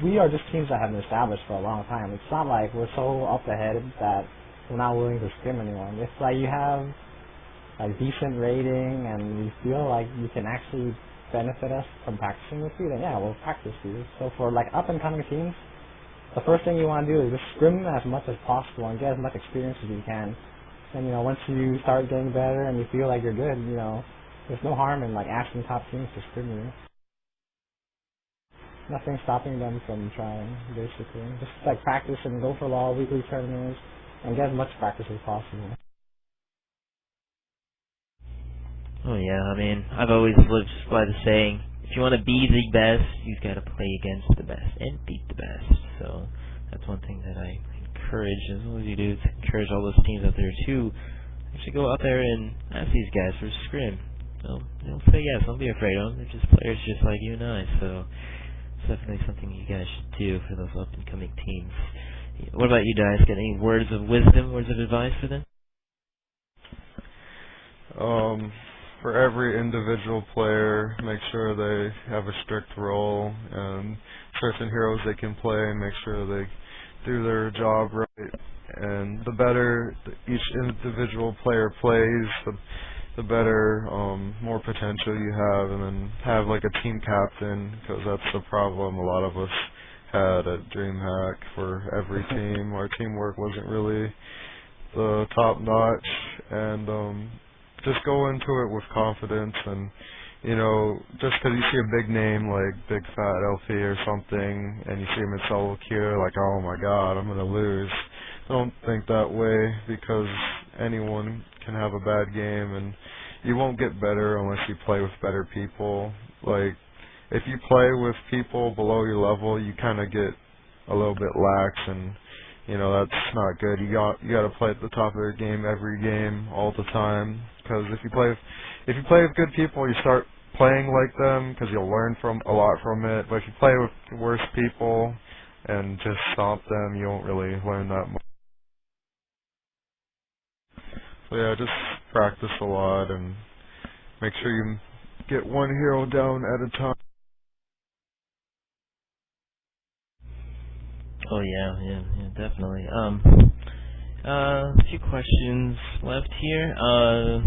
We are just teams that have been established for a long time. It's not like we're so up ahead that we're not willing to scrim anymore. It's like you have like decent rating and you feel like you can actually benefit us from practicing with you, then yeah, we'll practice you. So for like up and coming teams, the first thing you want to do is just scrim as much as possible and get as much experience as you can. And once you start getting better and you feel like you're good, there's no harm in like asking top teams to scrim you. Nothing stopping them from trying, basically. Just like practice and go for law weekly tournaments and get as much practice as possible. Oh yeah, I mean, I've always lived by the saying, if you want to be the best, you've got to play against the best and beat the best. So that's one thing that I encourage, as long as you do, is encourage all those teams out there to actually go out there and ask these guys for a scrim. So, say yes, don't be afraid of them. They're just players just like you and I, so it's definitely something you guys should do for those up-and-coming teams. What about you guys? Got any words of wisdom, words of advice for them? For every individual player, make sure they have a strict role, and certain heroes they can play, make sure they do their job right. And the better each individual player plays, the better, more potential you have, and then have like a team captain, because that's the problem a lot of us had at DreamHack for every team. Our teamwork wasn't really the top notch, and just go into it with confidence, and just because you see a big name like Big Fat LP or something, and you see him in solo queue, like, oh my god, I'm gonna lose. Don't think that way, because anyone can have a bad game, and you won't get better unless you play with better people. Like, if you play with people below your level, you kind of get a little bit lax, and that's not good. You got to play at the top of your game every game, all the time. Because if you play with good people, you start playing like them, because you'll learn a lot from it. But if you play with worse people and just stomp them, you won't really learn that much. So yeah, just practice a lot and make sure you get one hero down at a time. Oh yeah, definitely. A few questions left here. I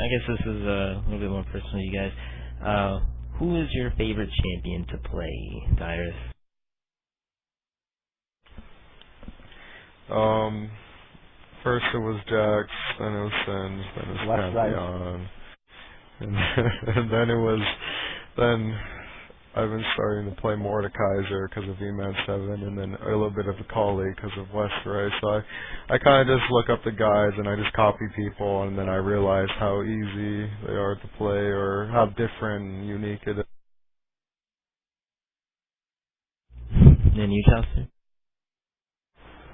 guess this is a little bit more personal to you guys. Who is your favorite champion to play, Dyrus? First it was Jax, then it was Sins, then it was Pantheon, and then I've been starting to play Mordekaiser because of VMAN 7, and then a little bit of Akali because of Westeros. So I kind of just look up the guys and I just copy people, and then I realize how easy they are to play or how different and unique it is. And you, Chelsea?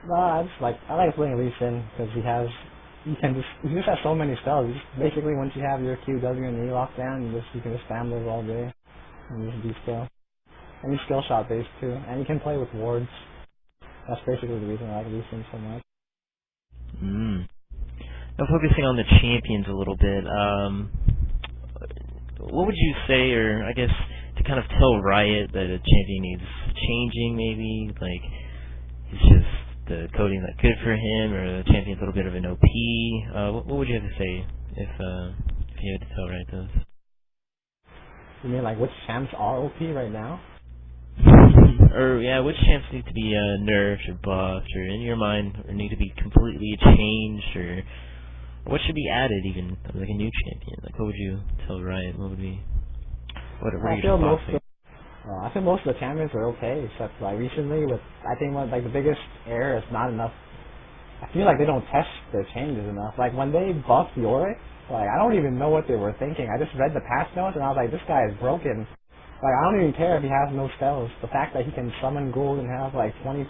No, I like playing Lee Sin because he just has so many spells. Basically, once you have your Q, W, and E locked down, you can just spam those all day and just be skill. And he's skill shot based too, and you can play with wards. That's basically the reason I like Lee Sin so much. Now focusing on the champions a little bit, what would you say, or I guess to kind of tell Riot that a champion needs changing, maybe like he's just the coding not good for him, or the champion's a little bit of an OP. What would you have to say if you had to tell Riot those? You mean like which champs are OP right now? Or yeah, which champs need to be nerfed or buffed, or in your mind, or need to be completely changed, or what should be added, even like a new champion? Like, what would you tell Riot? What would be? What are your thoughts? I think most of the champions are okay, except like recently I think the biggest error is not enough. I feel like they don't test their changes enough. Like when they buffed Yorick, like I don't even know what they were thinking. I just read the patch notes and I was like, this guy is broken. Like I don't even care if he has no spells. The fact that he can summon gold and have like 20%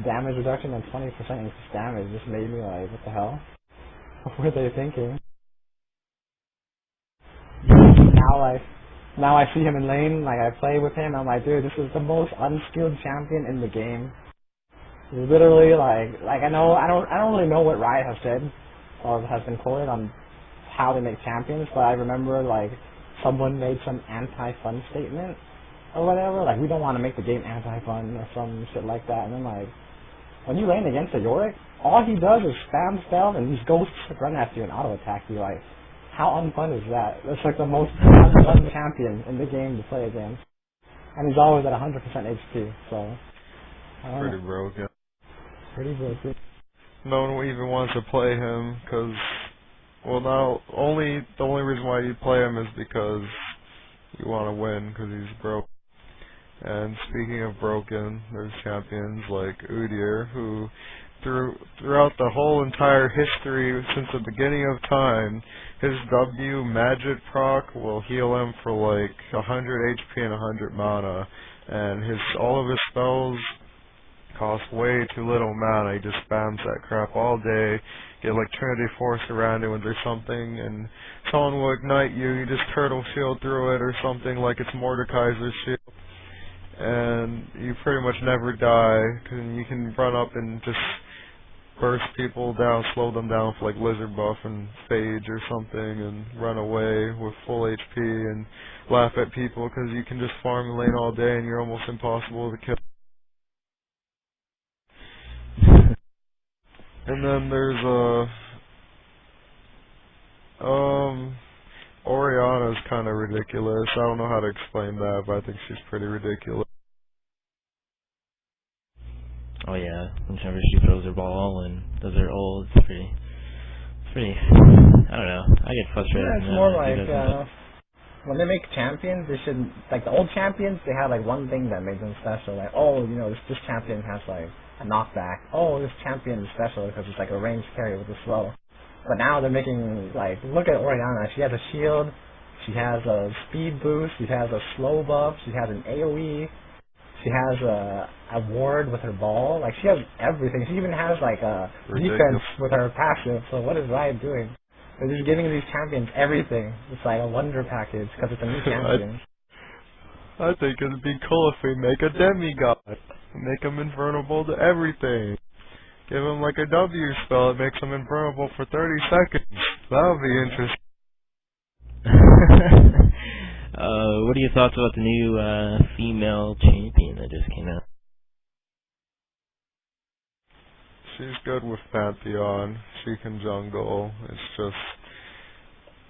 damage reduction and 20% increased damage just made me like, what the hell? What were they thinking? Now I see him in lane, like I play with him, I'm like, dude, this is the most unskilled champion in the game. He's literally like I don't really know what Riot has said or has been quoted on how they make champions, but I remember like someone made some anti-fun statement or whatever. Like we don't want to make the game anti-fun or some shit like that. And then like when you lane against a Yorick, all he does is spam spell and these ghosts run at you and auto attack you. Like how unfun is that? That's like the most unfun champion in the game to play against. And he's always at 100% HP, so I don't Pretty know. broken. Pretty broken. No one even wants to play him because, well, the only reason why you play him is because you want to win because he's broke. And speaking of broken, there's champions like Udyr who, throughout the whole entire history since the beginning of time, his W magic proc will heal him for like 100 HP and 100 mana, and all of his spells cost way too little mana. He just spams that crap all day. Get like Trinity Force around it when there's something, and someone will ignite you. You just turtle shield through it or something like it's Mordekaiser's shield. And you pretty much never die, and you can run up and just burst people down, slow them down for like Lizard Buff and Phage or something, and run away with full HP and laugh at people because you can just farm the lane all day and you're almost impossible to kill. And then there's Orianna's kind of ridiculous. I don't know how to explain that, but I think she's pretty ridiculous. Oh yeah, whenever she throws her ball and does her ult, it's pretty, I don't know, I get frustrated. Yeah, it's more like, when they make champions, they should, like the old champions, they had like one thing that made them special, like, oh, you know, this champion has like a knockback, oh, this champion is special because it's like a ranged carry with a slow. But now they're making, like, look at Orianna, she has a shield, she has a speed boost, she has a slow buff, she has an AoE, she has a ward with her ball. Like, she has everything. She even has, like, a defense with her passive. So what is Riot doing? They're just giving these champions everything. It's like a wonder package because it's a new champion. I think it'd be cool if we make a demigod. Make him invulnerable to everything. Give him, like, a W spell that makes him invulnerable for 30 seconds. That would be interesting. What are your thoughts about the new female champion that just came out? She's good with Pantheon. She can jungle. It's just,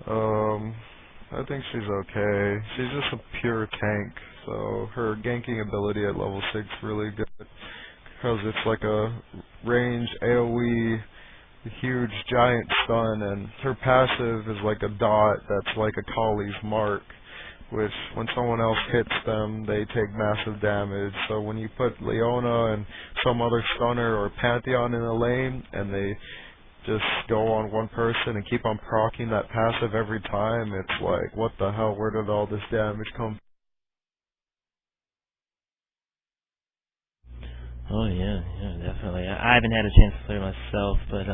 I think she's okay. She's just a pure tank, so her ganking ability at level 6 is really good. Because it's like a range AoE, huge giant stun, and her passive is like a dot that's like a Kali's mark, which when someone else hits them, they take massive damage. So when you put Leona and some other stunner or Pantheon in a lane, and they just go on one person and keep on proccing that passive every time, it's like, what the hell, where did all this damage come from? Oh yeah, definitely. I haven't had a chance to play myself, but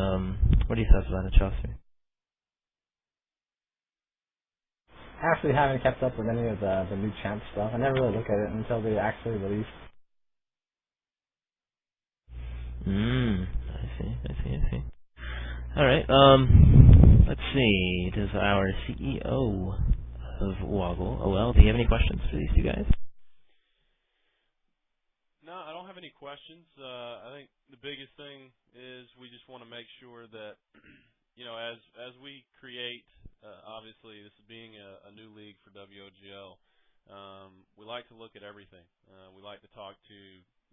what are your thoughts about it, Chaucer? I actually haven't kept up with any of the new champ stuff. I never really look at it until they actually release. I see. Alright, let's see. Does our CEO of WOGL, OL, do you have any questions for these two guys? No, I don't have any questions. I think the biggest thing is we just want to make sure that, you know, as we create, obviously this being a new league for WOGL, we like to look at everything. We like to talk to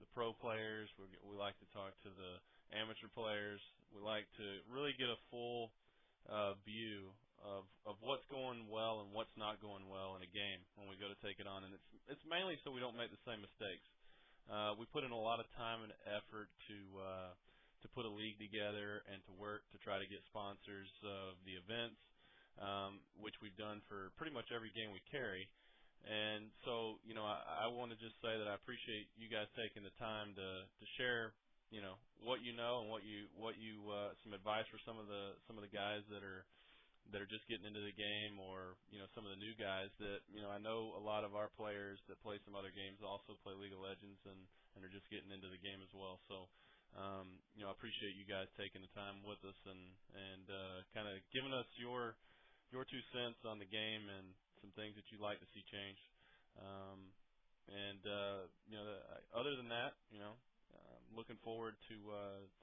the pro players. We like to talk to the amateur players. We like to really get a full view of what's going well and what's not going well in a game when we go to take it on. And it's mainly so we don't make the same mistakes. We put in a lot of time and effort to put a league together and to work to try to get sponsors of the events, which we've done for pretty much every game we carry. And so, you know, I want to just say that I appreciate you guys taking the time to share, you know, what you know and what you some advice for some of the guys that are just getting into the game, or, you know, some of the new guys that, you know, I know a lot of our players that play some other games also play League of Legends and are just getting into the game as well. So, you know, I appreciate you guys taking the time with us and kind of giving us your 2 cents on the game and some things that you'd like to see changed. And other than that, looking forward to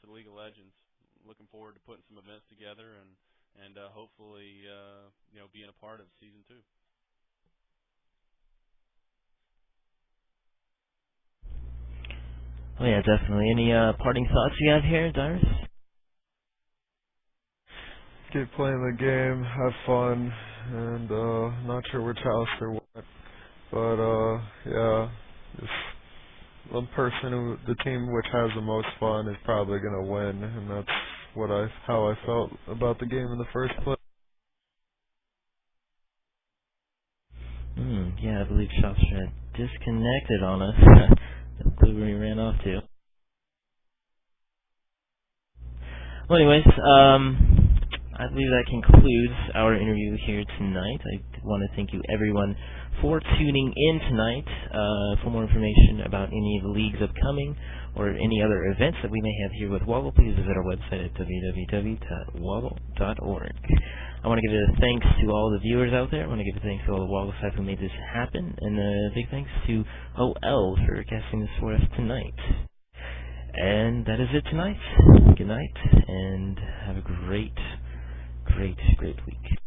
the League of Legends. Looking forward to putting some events together and hopefully being a part of season 2. Oh yeah, definitely. Any parting thoughts you have here, Dyrus? Keep playing the game, have fun, and not sure which house they're at, but yeah, just one person the team which has the most fun is probably gonna win, and that's how I felt about the game in the first place. Yeah, I believe Shopster had disconnected on us. No clue where he ran off to. Well, anyways, I believe that concludes our interview here tonight. I want to thank you, everyone, for tuning in tonight. For more information about any of the leagues upcoming or any other events that we may have here with WOGL, please visit our website at www.wogl.org. I want to give a thanks to all the viewers out there. I want to give a thanks to all the WOGL staff who made this happen, and a big thanks to OL for casting this for us tonight. And that is it tonight. Good night, and have a great week.